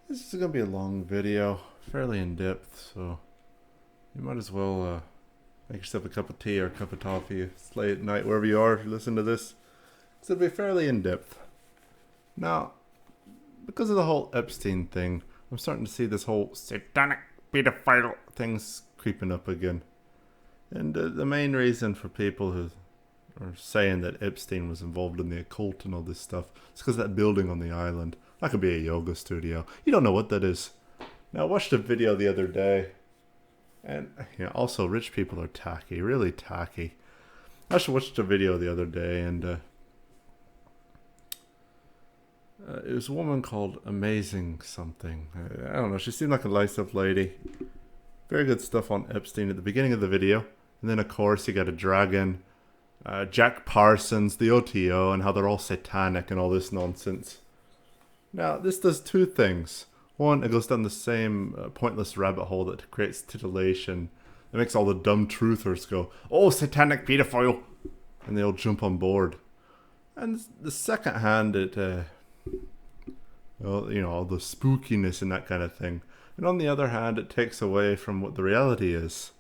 This is going to be a long video, fairly in-depth, so you might as well make yourself a cup of tea or a cup of coffee. It's late at night, wherever you are, if you listen to this. It'll be fairly in-depth. Now, because of the whole Epstein thing, I'm starting to see this whole satanic pedophile things creeping up again. And the main reason for people who are saying that Epstein was involved in the occult and all this stuff is because that building on the island. That could be a yoga studio. You don't know what that is. Now, I watched a video the other day, and also rich people are tacky, really tacky. I actually watched a video the other day, and it was a woman called Amazing something. I don't know. She seemed like a nice enough lady. Very good stuff on Epstein at the beginning of the video, and then of course you got a dragon, Jack Parsons, the OTO, and how they're all satanic and all this nonsense. Now, this does two things. One, it goes down the same pointless rabbit hole that creates titillation. It makes all the dumb truthers go, "Oh, satanic pedophile!" And they all jump on board. And the second hand, it, all the spookiness and that kind of thing. And on the other hand, it takes away from what the reality is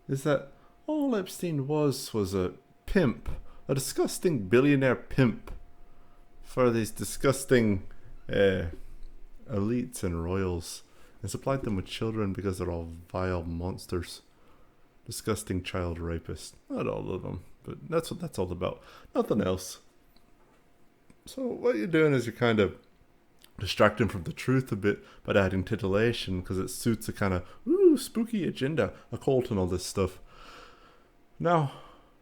that all Epstein was a pimp. A disgusting billionaire pimp for these disgusting elites and royals, and supplied them with children because they're all vile monsters. Disgusting child rapists. Not all of them, but that's what that's all about. Nothing else. So what you're doing is you're kind of distracting from the truth a bit by adding titillation because it suits a kind of spooky agenda, occult and all this stuff. Now,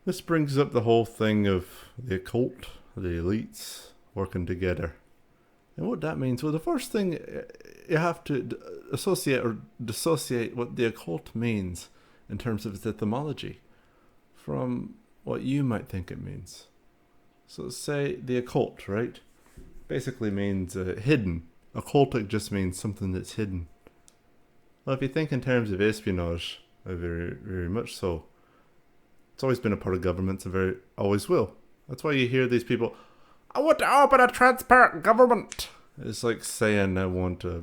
this brings up the whole thing of the occult, the elites working together. And what that means, well, the first thing you have to associate or dissociate what the occult means in terms of its etymology from what you might think it means. So say the occult, right? Basically means hidden. Occultic just means something that's hidden. Well, if you think in terms of espionage, very, very much so. It's always been a part of governments and always will. That's why you hear these people, "I want to open a transparent government." It's like saying I don't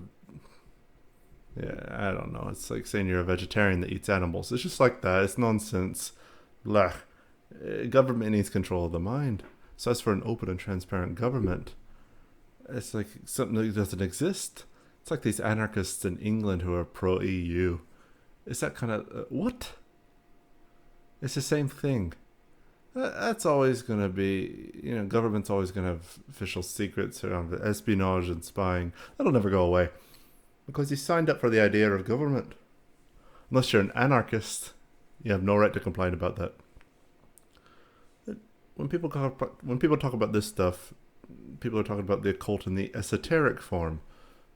know. It's like saying you're a vegetarian that eats animals. It's just like that. It's nonsense. Blah. Government needs control of the mind. So as for an open and transparent government, it's like something that doesn't exist. It's like these anarchists in England who are pro-EU. It's that kind of, what? It's the same thing. That's always going to be, government's always going to have official secrets around espionage and spying. That'll never go away. Because you signed up for the idea of government. Unless you're an anarchist, you have no right to complain about that. When people talk about this stuff, people are talking about the occult in the esoteric form.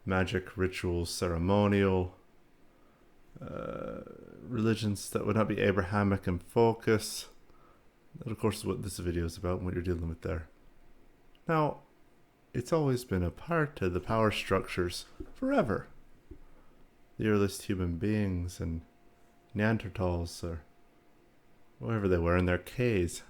Magic, rituals, ceremonial, religions that would not be Abrahamic in focus. That, of course, is what this video is about and what you're dealing with there. Now, it's always been a part of the power structures forever. The earliest human beings and Neanderthals, or whatever they were in their caves,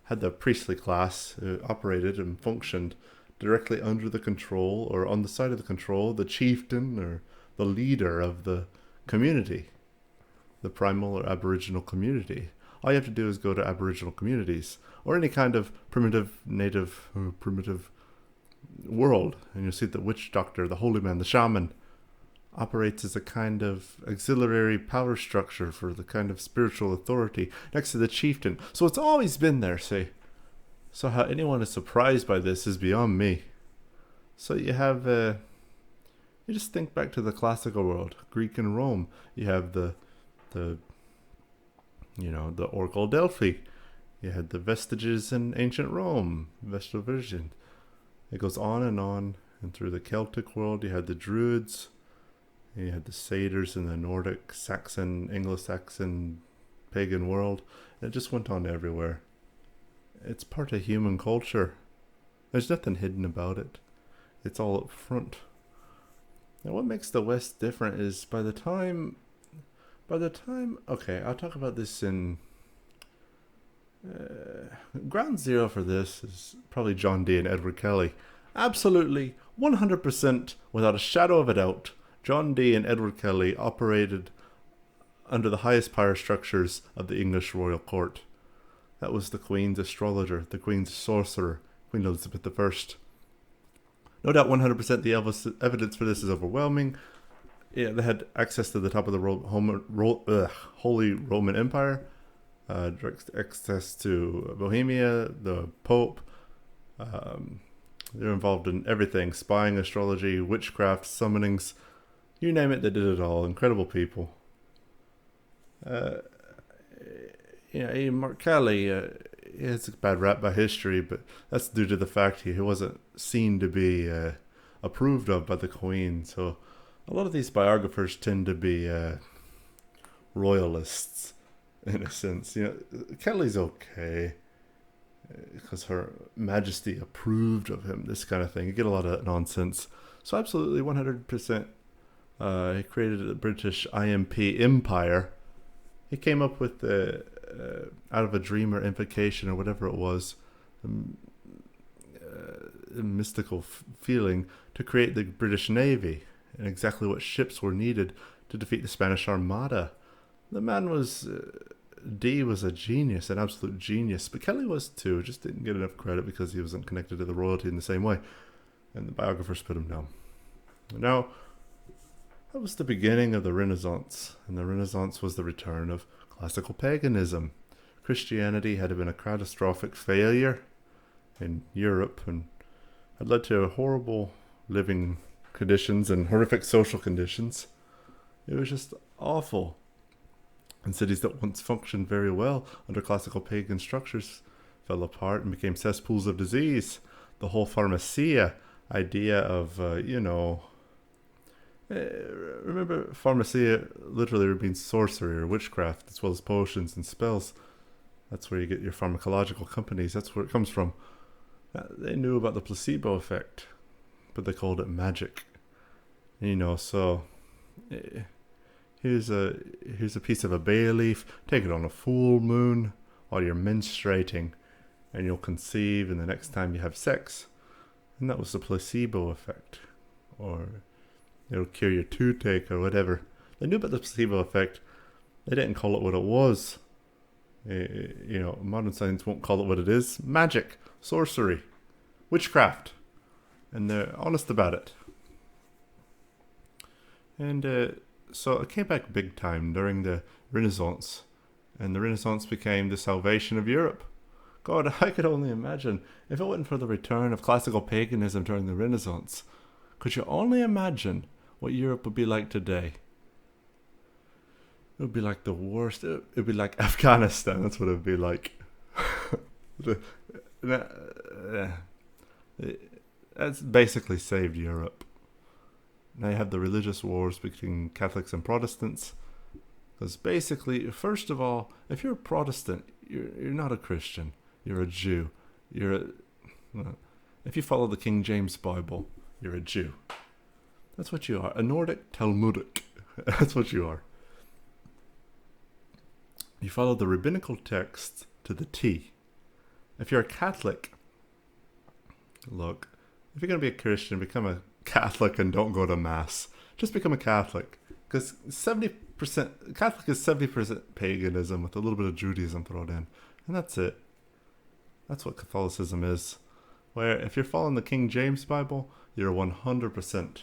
had the priestly class who operated and functioned directly under the control or on the side of the control, the chieftain or the leader of the community, the primal or aboriginal community. All you have to do is go to aboriginal communities or any kind of primitive, native, or primitive world, and you'll see the witch doctor, the holy man, the shaman, operates as a kind of auxiliary power structure for the kind of spiritual authority next to the chieftain. So it's always been there, see. So how anyone is surprised by this is beyond me. So you have, you just think back to the classical world, Greek and Rome. You have the Oracle Delphi. You had the vestiges in ancient Rome, Vestal Virgin. It goes on, and through the Celtic world, you had the Druids. You had the satyrs in the Nordic, Saxon, Anglo-Saxon, pagan world. And it just went on everywhere. It's part of human culture. There's nothing hidden about it. It's all up front. And what makes the West different is by the time, okay, I'll talk about this in, ground zero for this is probably John Dee and Edward Kelly. Absolutely 100% without a shadow of a doubt, John Dee and Edward Kelly operated under the highest power structures of the English royal court. That was the Queen's astrologer, the Queen's sorcerer, Queen Elizabeth I. No doubt 100% the evidence for this is overwhelming. Yeah, they had access to the top of the Holy Roman Empire, direct access to Bohemia, the Pope. They're involved in everything: spying, astrology, witchcraft, summonings. You name it, they did it all. Incredible people. Mark Kelly, he has a bad rap by history, but that's due to the fact he wasn't seen to be approved of by the Queen. So a lot of these biographers tend to be royalists, in a sense. Kelly's okay because Her Majesty approved of him, this kind of thing. You get a lot of nonsense. So absolutely 100%. He created the British IMP Empire. He came up with out of a dream or invocation or whatever it was, a mystical feeling to create the British Navy and exactly what ships were needed to defeat the Spanish Armada. The man was, Dee was a genius, an absolute genius, but Kelly was too, just didn't get enough credit because he wasn't connected to the royalty in the same way, and the biographers put him down. Now, that was the beginning of the Renaissance, and the Renaissance was the return of classical paganism. Christianity had been a catastrophic failure in Europe and had led to horrible living conditions and horrific social conditions. It was just awful. And cities that once functioned very well under classical pagan structures fell apart and became cesspools of disease. The whole pharmacia idea of, remember, pharmacia literally means sorcery or witchcraft, as well as potions and spells. That's where you get your pharmacological companies. That's where it comes from. They knew about the placebo effect, but they called it magic. So here's a piece of a bay leaf. Take it on a full moon while you're menstruating, and you'll conceive. And the next time you have sex, and that was the placebo effect, or it'll cure your toothache or whatever. They knew about the placebo effect. They didn't call it what it was. Modern science won't call it what it is. Magic, sorcery, witchcraft. And they're honest about it. And so it came back big time during the Renaissance. And the Renaissance became the salvation of Europe. God, I could only imagine if it wasn't for the return of classical paganism during the Renaissance. Could you only imagine what Europe would be like today? It would be like the worst. It would be like Afghanistan. That's what it would be like. That's basically saved Europe. Now you have the religious wars between Catholics and Protestants. Because basically, first of all, if you're a Protestant, you're not a Christian. You're a Jew. If you follow the King James Bible, you're a Jew. That's what you are. A Nordic Talmudic. That's what you are. You follow the rabbinical texts to the T. If you're a Catholic, look, if you're going to be a Christian, become a Catholic and don't go to Mass. Just become a Catholic. Because 70%, Catholic is 70% paganism with a little bit of Judaism thrown in. And that's it. That's what Catholicism is. Where if you're following the King James Bible, you're 100%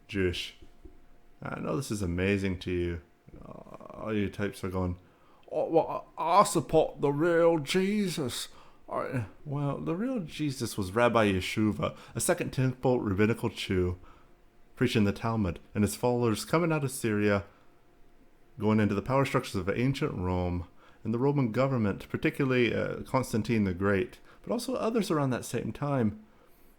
Jewish. I know this is amazing to you. All you types are going, oh, well, I support the real Jesus. Well, the real Jesus was Rabbi Yeshuva, a Second Temple rabbinical Jew, preaching the Talmud, and his followers coming out of Syria, going into the power structures of ancient Rome, and the Roman government, particularly Constantine the Great, but also others around that same time.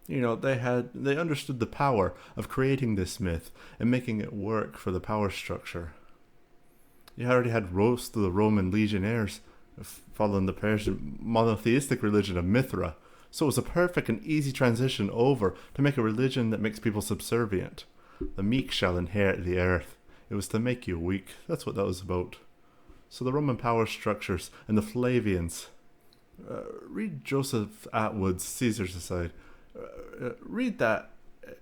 They understood the power of creating this myth and making it work for the power structure. You already had most of the Roman legionnaires following the Persian monotheistic religion of Mithra, so it was a perfect and easy transition over to make a religion that makes people subservient. The meek shall inherit the earth. It was to make you weak. That's what that was about. So the Roman power structures and the Flavians. Read Joseph Atwood's Caesar's Aside. Read that,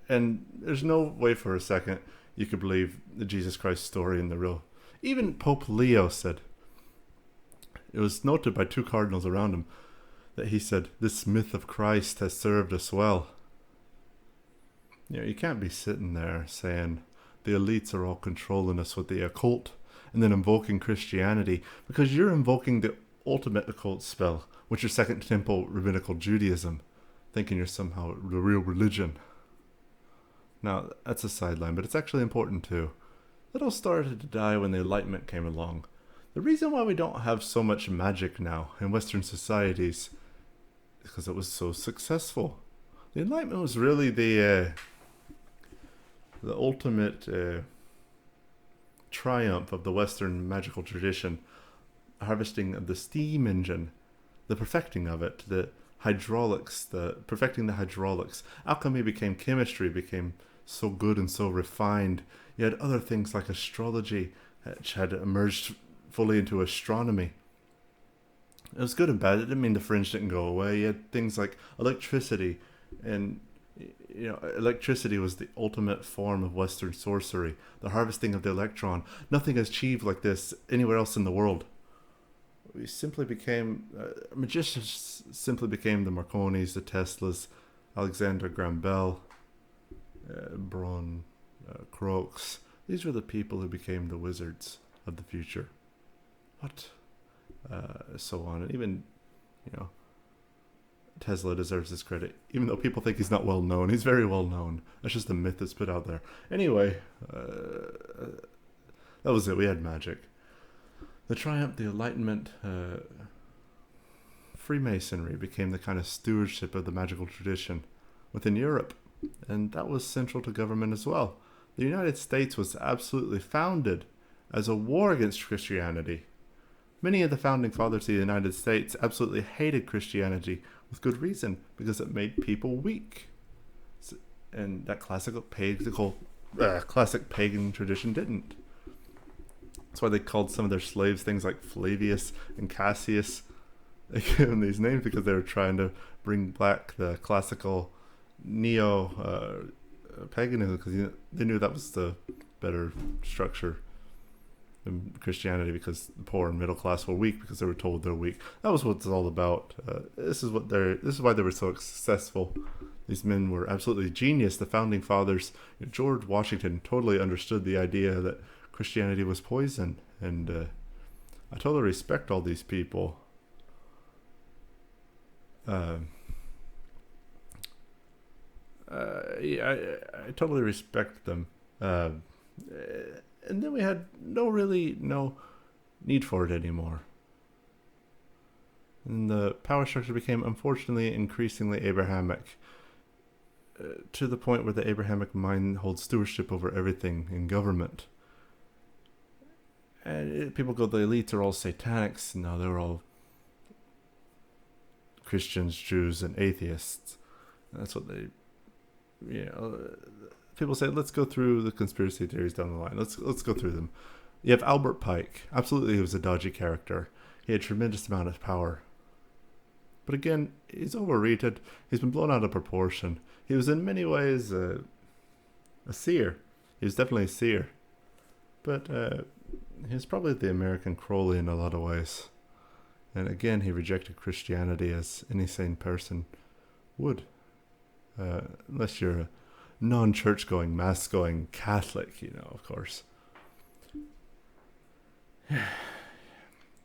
and there's no way for a second you could believe the Jesus Christ story in the real. Even Pope Leo said, it was noted by two cardinals around him, that he said, this myth of Christ has served us well. You can't be sitting there saying the elites are all controlling us with the occult and then invoking Christianity, because you're invoking the ultimate occult spell, which is Second Temple Rabbinical Judaism, thinking you're somehow the real religion. Now, that's a sideline, but it's actually important too. It all started to die when the Enlightenment came along. The reason why we don't have so much magic now in Western societies is because it was so successful. The Enlightenment was really the ultimate triumph of the Western magical tradition, harvesting of the steam engine, the perfecting of it, the hydraulics, the perfecting the hydraulics. Alchemy became chemistry, became so good and so refined. You had other things like astrology, which had emerged fully into astronomy. It was good and bad. It didn't mean the fringe didn't go away. You had things like electricity, and electricity was the ultimate form of Western sorcery, the harvesting of the electron. Nothing has achieved like this anywhere else in the world. We simply became magicians. Simply became the Marconis, the Teslas, Alexander Graham Bell, Braun, Crookes. These were the people who became the wizards of the future. So on. And even, Tesla deserves his credit, even though people think he's not well known. He's very well known. That's just a myth that's put out there. Anyway, that was it. We had magic. The triumph, the Enlightenment, Freemasonry became the kind of stewardship of the magical tradition within Europe, and that was central to government as well. The United States was absolutely founded as a war against Christianity. Many of the founding fathers of the United States absolutely hated Christianity with good reason, because it made people weak. And that classic pagan tradition didn't. That's why they called some of their slaves things like Flavius and Cassius. They gave them these names because they were trying to bring back the classical neo-paganism, because they knew that was the better structure than Christianity, because the poor and middle class were weak because they were told they're weak. That was what it's all about. This is why they were so successful. These men were absolutely genius. The founding fathers, George Washington, totally understood the idea that Christianity was poison, and I totally respect all these people. I totally respect them. And then we had no need for it anymore. And the power structure became, unfortunately, increasingly Abrahamic, to the point where the Abrahamic mind holds stewardship over everything in government. And people go, the elites are all satanics. No, they're all Christians, Jews, and atheists. And that's what they, people say, let's go through the conspiracy theories down the line. Let's go through them. You have Albert Pike. Absolutely, he was a dodgy character. He had a tremendous amount of power. But again, he's overrated. He's been blown out of proportion. He was in many ways a seer. He was definitely a seer. But he's probably the American Crowley in a lot of ways. And again, he rejected Christianity as any sane person would. Unless you're a non-church-going, mass-going Catholic, of course.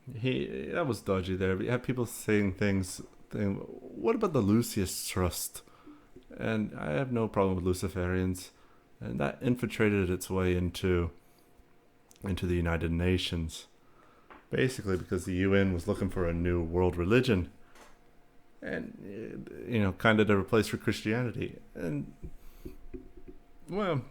That was dodgy there. But you have people saying things, what about the Lucius Trust? And I have no problem with Luciferians. And that infiltrated its way into the United Nations. Basically because the UN was looking for a new world religion. And, kind of to replace for Christianity. And, well,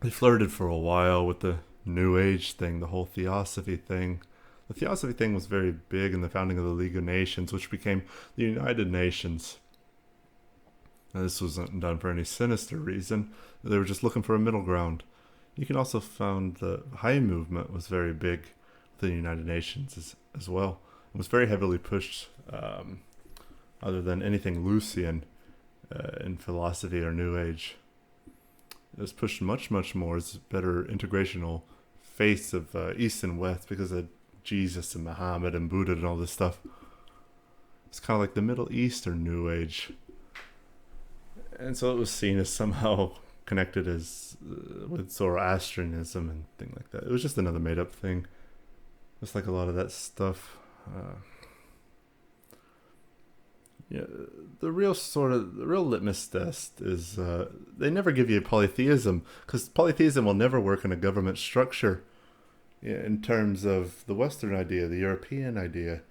they flirted for a while with the New Age thing, the whole Theosophy thing. The Theosophy thing was very big in the founding of the League of Nations, which became the United Nations. Now, this wasn't done for any sinister reason. They were just looking for a middle ground. You can also find the High movement was very big within the United Nations as well. It was very heavily pushed, other than anything Lucian. in philosophy or New Age. It was pushed much, much more as better integrational faiths of East and West because of Jesus and Muhammad and Buddha and all this stuff. It's kind of like the Middle Eastern New Age. And so it was seen as somehow connected as with Zoroastrianism and things like that. It was just another made-up thing. Just like a lot of that stuff. Yeah, the real litmus test is they never give you polytheism, because polytheism will never work in a government structure in terms of the Western idea, the European idea,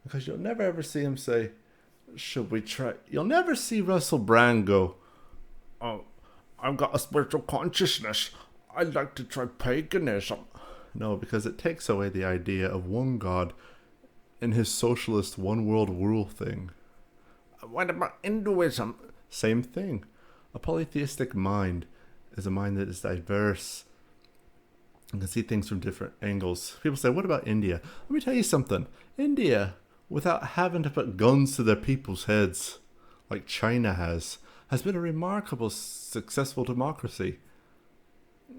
because you'll never ever see him say, should we try? You'll never see Russell Brand go, oh, I've got a spiritual consciousness, I'd like to try paganism. No, because it takes away the idea of one God and his socialist one world rule thing. What about Hinduism? Same thing. A polytheistic mind is a mind that is diverse and can see things from different angles. People say, what about India? Let me tell you something. India, without having to put guns to their people's heads, like China has been a remarkable, successful democracy.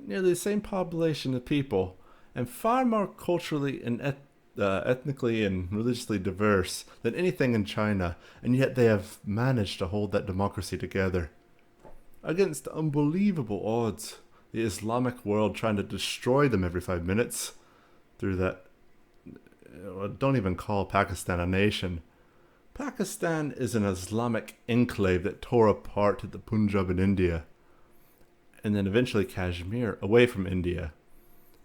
Nearly the same population of people, and far more culturally and ethnically and religiously diverse than anything in China, and yet they have managed to hold that democracy together against unbelievable odds. The Islamic world trying to destroy them every 5 minutes through that. Don't even call Pakistan a nation. Pakistan is an Islamic enclave that tore apart the Punjab in India, and then eventually Kashmir away from India.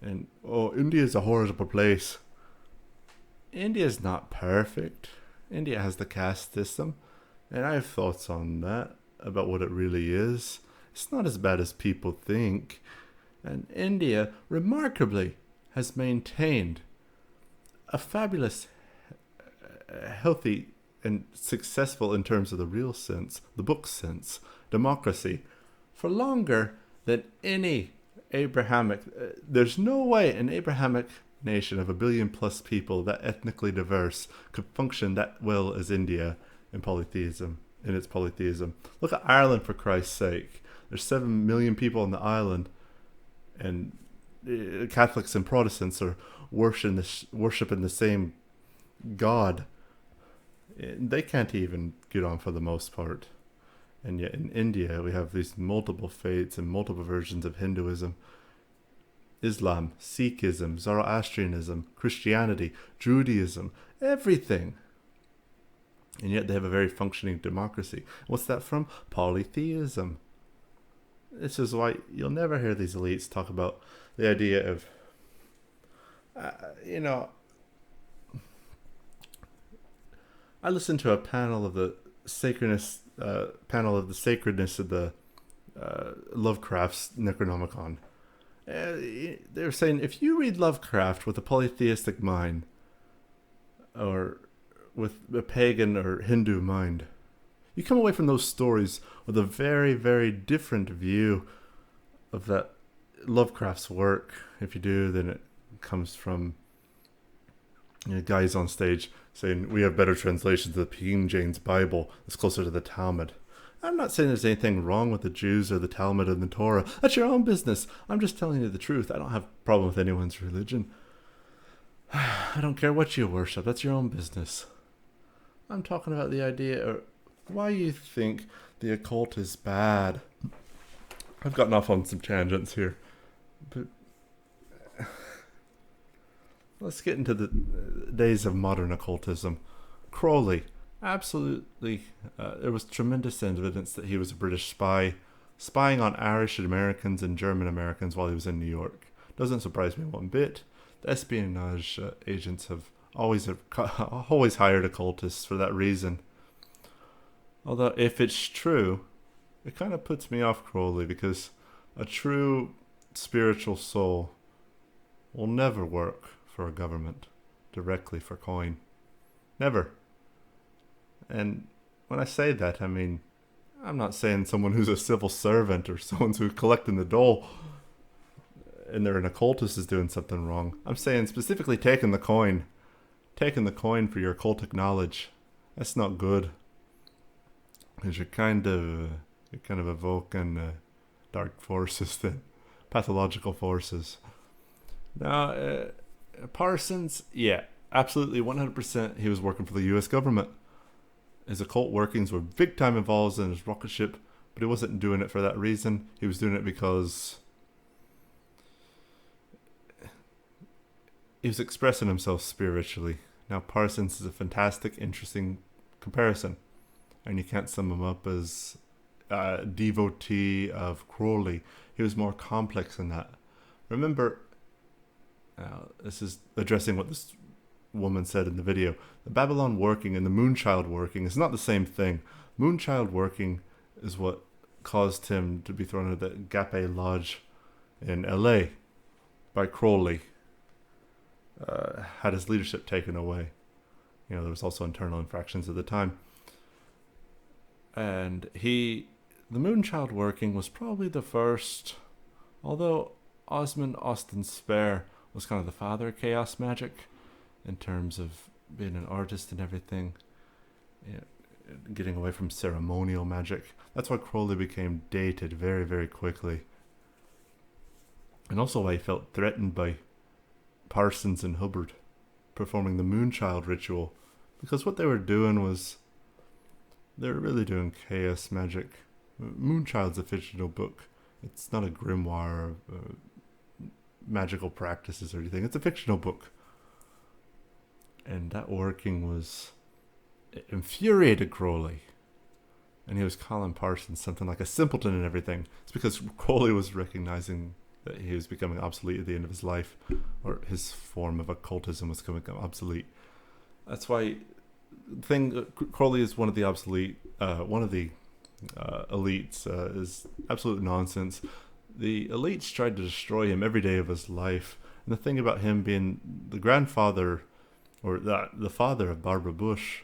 And India is a horrible place. India is not perfect. India has the caste system, and I have thoughts on that, about what it really is. It's not as bad as people think. And India, remarkably, has maintained a fabulous, healthy, and successful in terms of the real sense, the book sense, democracy, for longer than any Abrahamic. There's no way an Abrahamic nation of 1 billion plus people that ethnically diverse could function that well as India in its polytheism. Look at Ireland, for Christ's sake. There's 7 million people on the island, and Catholics and Protestants are worshiping the same God. They can't even get on for the most part. And yet in India we have these multiple faiths and multiple versions of Hinduism, Islam, Sikhism, Zoroastrianism, Christianity, Judaism, everything. And yet they have a very functioning democracy. What's that from? Polytheism. This is why you'll never hear these elites talk about the idea of, I listened to a panel of the sacredness of the Lovecraft's Necronomicon. They were saying, if you read Lovecraft with a polytheistic mind, or with a pagan or Hindu mind, you come away from those stories with a very, very different view of that Lovecraft's work. If you do, then it comes from guys on stage saying, we have better translations of the King James Bible. It's closer to the Talmud. I'm not saying there's anything wrong with the Jews or the Talmud and the Torah. That's your own business. I'm just telling you the truth. I don't have a problem with anyone's religion. I don't care what you worship. That's your own business. I'm talking about the idea of why you think the occult is bad. I've gotten off on some tangents here, but let's get into the days of modern occultism. Crowley, absolutely, there was tremendous evidence that he was a British spy, spying on Irish Americans and German Americans while he was in New York. Doesn't surprise me one bit. The espionage agents have always hired occultists for that reason. Although, if it's true, it kind of puts me off Crowley, because a true spiritual soul will never work for a government directly for coin. Never. And when I say that, I mean, I'm not saying someone who's a civil servant or someone who's collecting the dole and they're an occultist is doing something wrong. I'm saying specifically taking the coin. Taking the coin for your occultic knowledge. That's not good. Because you're kind of evoking dark forces, then pathological forces. Now, Parsons, yeah, absolutely 100%. He was working for the U.S. government. His occult workings were big time involved in his rocket ship, but he wasn't doing it for that reason. He was doing it because he was expressing himself spiritually. Now, Parsons is a fantastic, interesting comparison, and you can't sum him up as a devotee of Crowley. He was more complex than that. Remember, this is addressing what this woman said in the video. The Babylon working and the Moonchild working is not the same thing. Moonchild working is what caused him to be thrown into the Gape Lodge in LA by Crowley. Had his leadership taken away. There was also internal infractions at the time. And the Moonchild working was probably the first, although Osmond Austin Spare was kind of the father of chaos magic in terms of being an artist and everything, getting away from ceremonial magic. That's why Crowley became dated very, very quickly. And also why he felt threatened by Parsons and Hubbard performing the Moonchild ritual, because what they were doing was they were really doing chaos magic. Moonchild's a fictional book. It's not a grimoire of magical practices or anything. It's a fictional book. And that working it infuriated Crowley. And he was calling Parsons something like a simpleton and everything. It's because Crowley was recognizing that he was becoming obsolete at the end of his life, or his form of occultism was becoming obsolete. That's why Crowley is one of the elites is absolute nonsense. The elites tried to destroy him every day of his life. And the thing about him being the grandfather, or the father of Barbara Bush,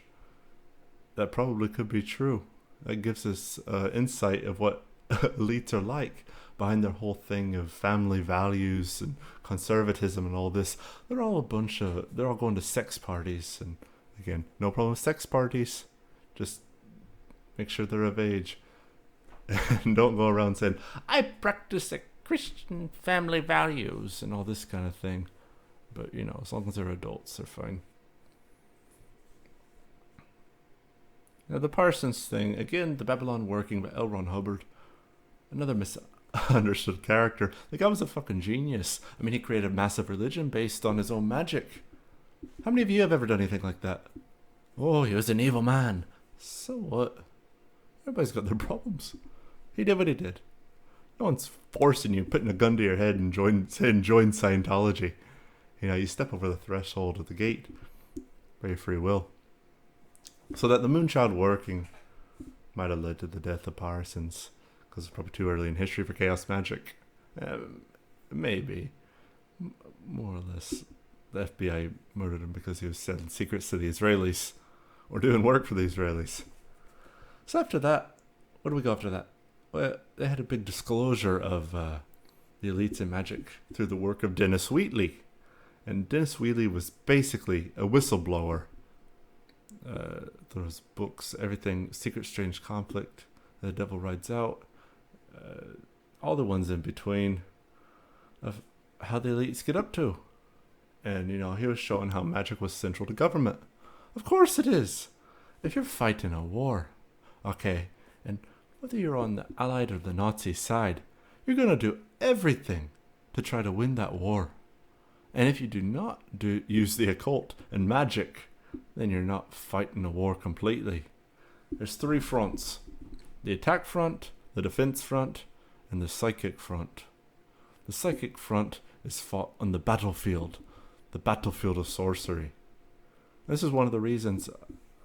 that probably could be true. That gives us insight of what elites are like behind their whole thing of family values and conservatism and all this. They're all going to sex parties. And again, no problem with sex parties. Just make sure they're of age. And don't go around saying, I practice a Christian family values and all this kind of thing. But, as long as they're adults, they're fine. Now, the Parsons thing, again, the Babylon working by L. Ron Hubbard, another misunderstood character. The guy was a fucking genius. I mean, he created a massive religion based on his own magic. How many of you have ever done anything like that? Oh, he was an evil man. So what? Everybody's got their problems. He did what he did. No one's forcing you, putting a gun to your head and join Scientology. You step over the threshold of the gate by your free will. So that the Moonchild working might have led to the death of Parsons, because it's probably too early in history for chaos magic. Maybe. More or less. The FBI murdered him because he was selling secrets to the Israelis, or doing work for the Israelis. So after that, what do we go after that? Well, they had a big disclosure of the elites in magic through the work of Dennis Wheatley. And Dennis Wheatley was basically a whistleblower. Those books, everything, Secret Strange Conflict, The Devil Rides Out, all the ones in between, of how the elites get up to. And, he was showing how magic was central to government. Of course it is. If you're fighting a war, okay, and whether you're on the Allied or the Nazi side, you're going to do everything to try to win that war. And if you do not use the occult and magic, then you're not fighting a war completely. There's 3 fronts. The attack front, the defense front, and the psychic front. The psychic front is fought on the battlefield of sorcery. This is one of the reasons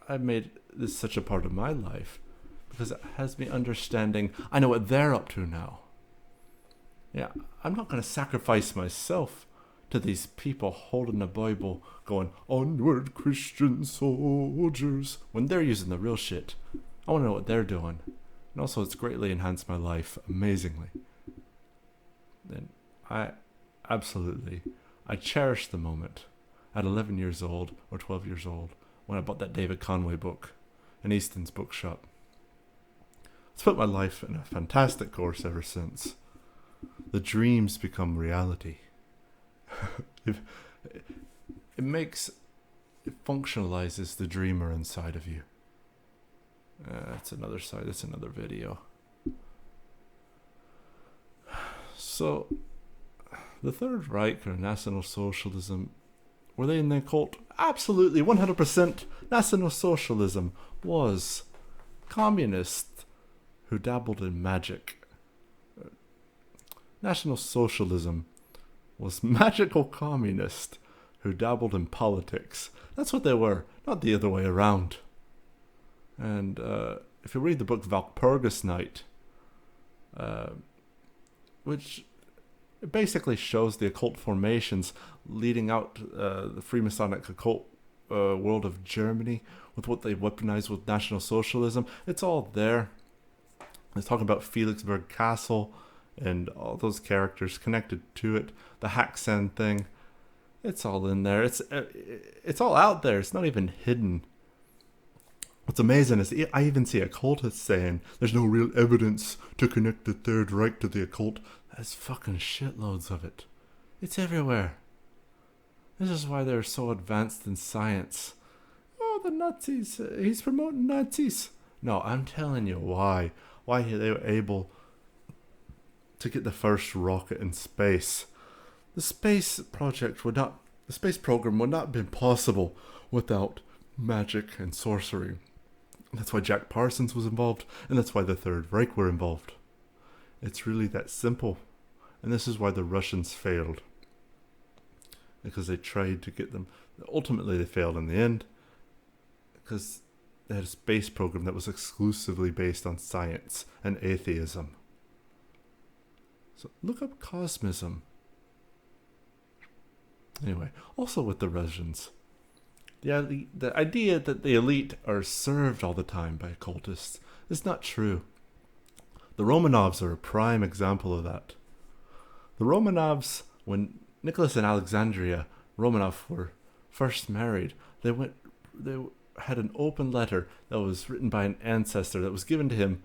I've made this such a part of my life, because it has me understanding, I know what they're up to now. Yeah, I'm not going to sacrifice myself to these people holding the Bible going, onward Christian soldiers, when they're using the real shit. I want to know what they're doing. And also, it's greatly enhanced my life amazingly. And I cherish the moment at 11 years old or 12 years old when I bought that David Conway book in Easton's bookshop. It's put my life in a fantastic course ever since. The dreams become reality. it, it functionalizes the dreamer inside of you. That's another side. That's another video. So, the Third Reich or National Socialism, were they in the occult? Absolutely, 100%. National Socialism was communists who dabbled in magic. National Socialism was magical communists who dabbled in politics. That's what they were, not the other way around. And if you read the book Walpurgis Night, which basically shows the occult formations leading out the Freemasonic occult world of Germany with what they weaponized with National Socialism, it's all there. It's talking about Felixburg Castle and all those characters connected to it, the Haxan thing. It's all in there. It's all out there. It's not even hidden. What's amazing is I even see occultists saying there's no real evidence to connect the Third Reich to the occult. There's fucking shitloads of it. It's everywhere. This is why they're so advanced in science. Oh, the Nazis. He's promoting Nazis. No, I'm telling you why. Why they were able to get the first rocket in space. The space program would not have been possible without magic and sorcery. That's why Jack Parsons was involved, and that's why the Third Reich were involved. It's really that simple. And this is why the Russians failed. Because they tried to get them. Ultimately, they failed in the end. Because they had a space program that was exclusively based on science and atheism. So look up cosmism. Anyway, also with the Russians. The idea that the elite are served all the time by occultists is not true. The Romanovs are a prime example of that. The Romanovs, when Nicholas and Alexandria Romanov were first married, they had an open letter that was written by an ancestor that was given to him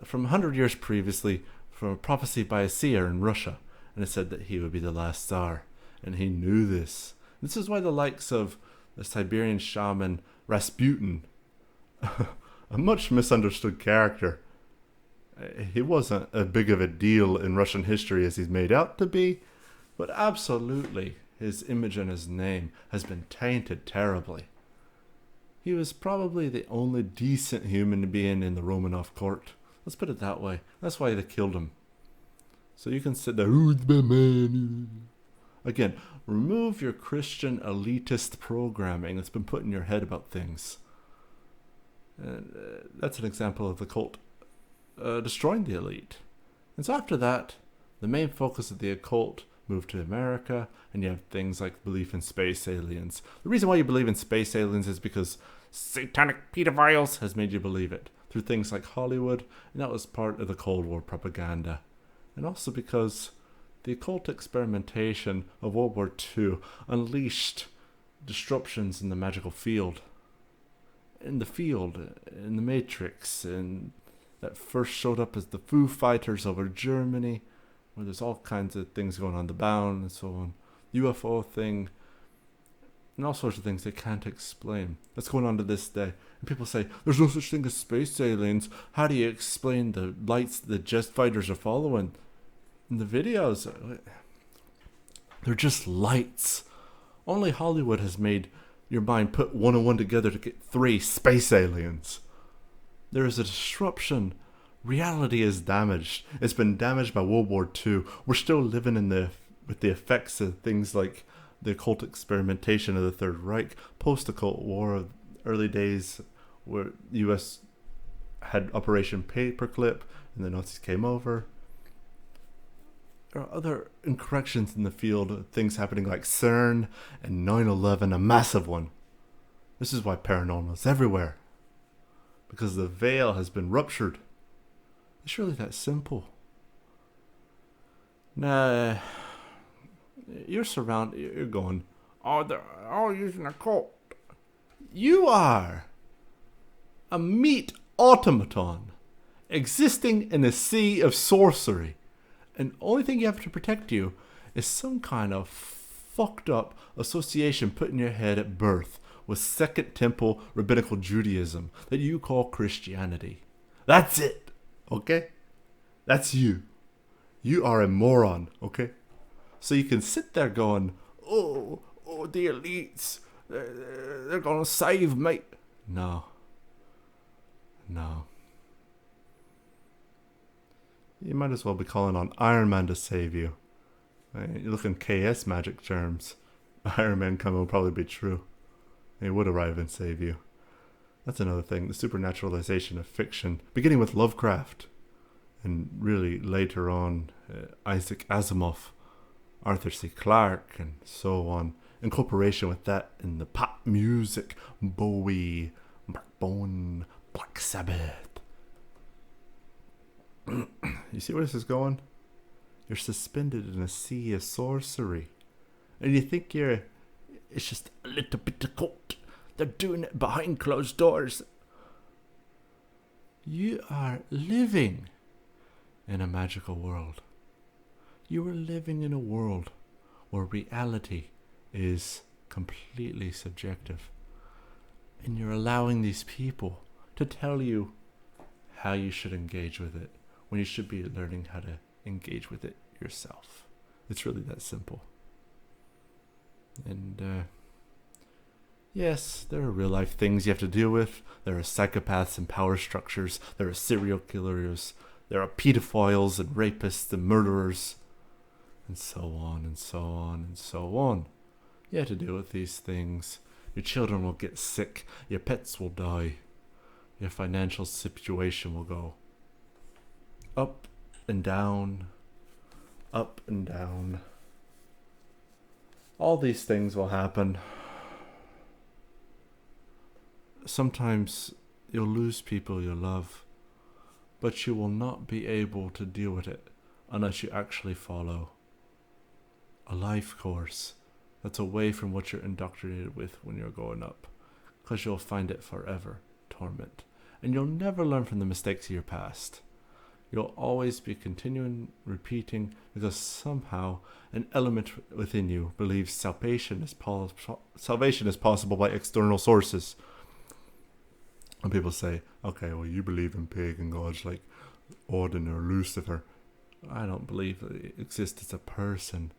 from 100 years previously from a prophecy by a seer in Russia. And it said that he would be the last Tsar. And he knew this. This is why the likes of the Siberian shaman Rasputin, a much misunderstood character, he wasn't as big of a deal in Russian history as he's made out to be, but absolutely his image and his name has been tainted terribly. He was probably the only decent human being in the Romanov court. Let's put it that way. That's why they killed him. So you can sit there, oh, it's my man. Again, remove your Christian elitist programming that's been put in your head about things. And that's an example of the cult destroying the elite. And so after that, the main focus of the occult moved to America, and you have things like belief in space aliens. The reason why you believe in space aliens is because satanic pedophiles has made you believe it through things like Hollywood, and that was part of the Cold War propaganda. And also because the occult experimentation of World War II unleashed disruptions in the magical field. In the Matrix, and that first showed up as the Foo Fighters over Germany, where there's all kinds of things going on, the Bound and so on, UFO thing, and all sorts of things they can't explain. That's going on to this day. And people say, there's no such thing as space aliens. How do you explain the lights the jet fighters are following? In the videos, they're just lights. Only Hollywood has made your mind put one and one together to get 3 space aliens. There is a disruption. Reality is damaged. It's been damaged by World War II. We're still living with the effects of things like the occult experimentation of the Third Reich, post-occult war, early days where the US had Operation Paperclip and the Nazis came over. There are other incorrections in the field, things happening like CERN and 9/11, a massive one. This is why paranormal is everywhere. Because the veil has been ruptured. It's really that simple. Nah, you're going, oh, they're all using a cult. You are a meat automaton. existing in a sea of sorcery. And the only thing you have to protect you is some kind of fucked up association put in your head at birth with Second Temple rabbinical Judaism that you call Christianity. That's it, okay? That's you. You are a moron, okay? So you can sit there going, oh, the elites, they're gonna save me. No. You might as well be calling on Iron Man to save you. You look in KS magic terms. Iron Man coming will probably be true. He would arrive and save you. That's another thing, the supernaturalization of fiction, beginning with Lovecraft, and really later on Isaac Asimov, Arthur C. Clarke, and so on. Incorporation with that in the pop music, Bowie, Mark Bowen, Black Sabbath. You see where this is going? You're suspended in a sea of sorcery. And you think it's just a little bit of cult. They're doing it behind closed doors. You are living in a magical world. You are living in a world where reality is completely subjective. And you're allowing these people to tell you how you should engage with it, when you should be learning how to engage with it yourself. It's really that simple. And yes, there are real life things you have to deal with. There are psychopaths and power structures. There are serial killers. There are pedophiles and rapists and murderers. And so on and so on and so on. You have to deal with these things. Your children will get sick. Your pets will die. Your financial situation will go up and down, up and down. All these things will happen. Sometimes you'll lose people you love, but you will not be able to deal with it unless you actually follow a life course that's away from what you're indoctrinated with when you're growing up, because you'll find it forever torment, and you'll never learn from the mistakes of your past. You'll always be continuing repeating because somehow an element within you believes salvation is possible by external sources. And people say, okay, well, you believe in pagan gods like Odin or Lucifer. I don't believe that it exists as a person.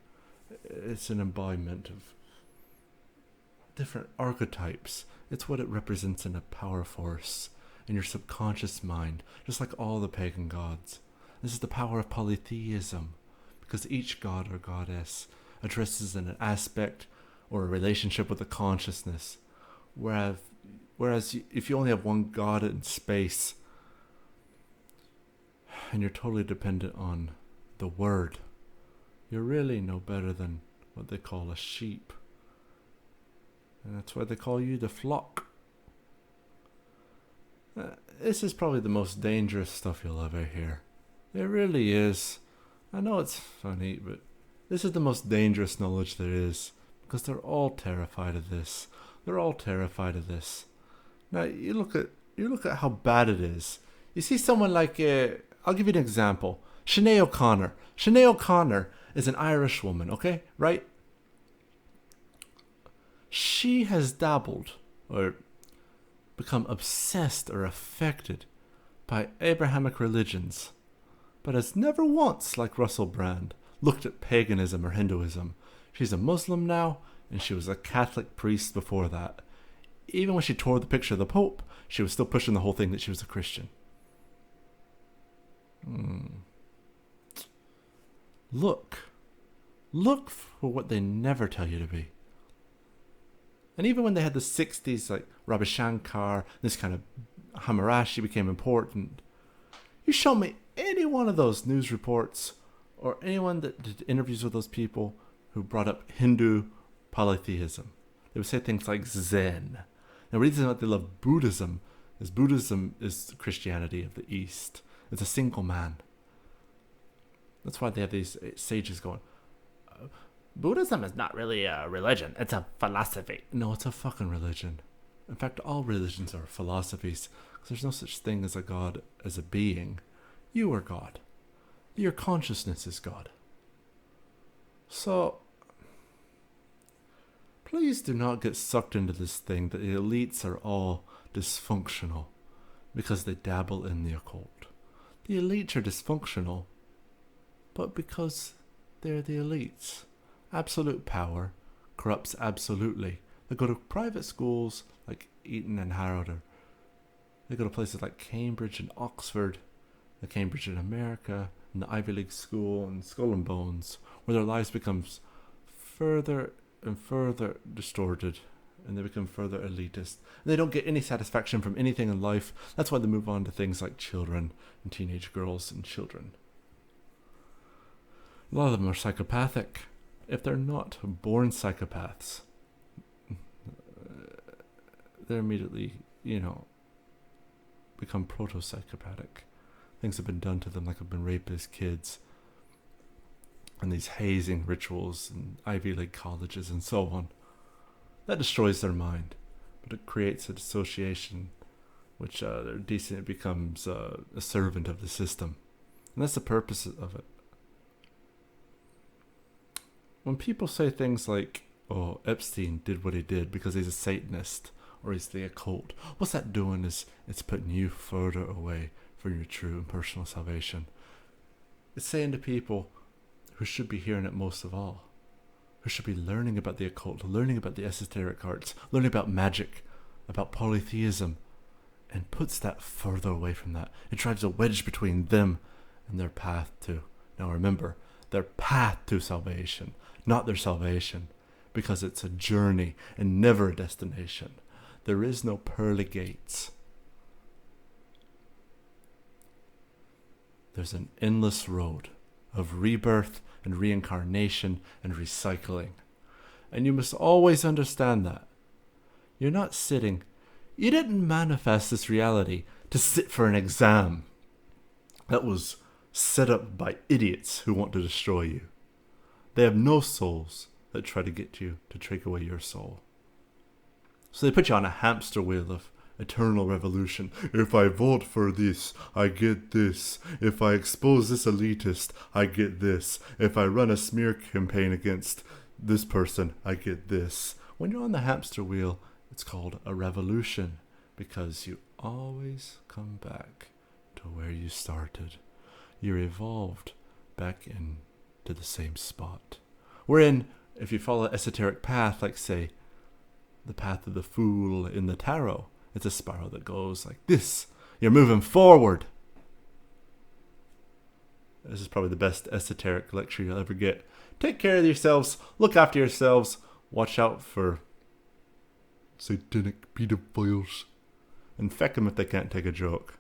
It's an embodiment of different archetypes. It's what it represents in a power force in your subconscious mind, just like all the pagan gods. This is the power of polytheism, because each god or goddess addresses an aspect or a relationship with the consciousness. Whereas if you only have one god in space, and you're totally dependent on the word, you're really no better than what they call a sheep. And that's why they call you the flock. This is probably the most dangerous stuff you'll ever hear. It really is. I know it's funny, but this is the most dangerous knowledge there is, because they're all terrified of this. They're all terrified of this. Now you look at how bad it is. You see someone like I'll give you an example. Sinead O'Connor. Sinead O'Connor is an Irish woman, okay, right? She has dabbled or become obsessed or affected by Abrahamic religions, but has never once, like Russell Brand, looked at paganism or Hinduism. She's a Muslim now, and she was a Catholic priest before that. Even when she tore the picture of the Pope, she was still pushing the whole thing that she was a Christian. Look for what they never tell you to be. And even when they had the 60s, like Ravi Shankar, this kind of Hamarashi became important, you show me any one of those news reports or anyone that did interviews with those people who brought up Hindu polytheism. They would say things like Zen. Now, the reason that they love Buddhism is Christianity of the East. It's a single man. That's why they have these sages going, Buddhism is not really a religion, it's a philosophy. No, it's a fucking religion. In fact, all religions are philosophies, because there's no such thing as a god as a being. You are God. Your consciousness is God. So, please do not get sucked into this thing that the elites are all dysfunctional because they dabble in the occult. The elites are dysfunctional, but because they're the elites. Absolute power corrupts absolutely. They go to private schools like Eton and Harrow. They go to places like Cambridge and Oxford, the Cambridge in America, and the Ivy League school and Skull and Bones, where their lives becomes further and further distorted, and they become further elitist. And they don't get any satisfaction from anything in life. That's why they move on to things like children and teenage girls and children. A lot of them are psychopathic. If they're not born psychopaths, they're immediately, become proto-psychopathic. Things have been done to them, like have been raped as kids, and these hazing rituals in Ivy League colleges and so on. That destroys their mind, but it creates a dissociation, which they're decent. It becomes a servant of the system, and that's the purpose of it. When people say things like, "Oh, Epstein did what he did because he's a Satanist or he's the occult," what's that doing is it's putting you further away from your true and personal salvation. It's saying to people who should be hearing it most of all, who should be learning about the occult, learning about the esoteric arts, learning about magic, about polytheism, and puts that further away from that. It drives a wedge between them and their path to, now remember, their path to salvation, not their salvation, because it's a journey and never a destination. There is no pearly gates. There's an endless road of rebirth and reincarnation and recycling. And you must always understand that. You're not sitting. You didn't manifest this reality to sit for an exam that was set up by idiots who want to destroy you. They have no souls that try to get you to take away your soul. So they put you on a hamster wheel of eternal revolution. If I vote for this, I get this. If I expose this elitist, I get this. If I run a smear campaign against this person, I get this. When you're on the hamster wheel, it's called a revolution, because you always come back to where you started. You're evolved back into the same spot. Wherein, if you follow an esoteric path, like say, the path of the fool in the tarot, it's a spiral that goes like this. You're moving forward. This is probably the best esoteric lecture you'll ever get. Take care of yourselves. Look after yourselves. Watch out for satanic pedophiles. And feck them if they can't take a joke.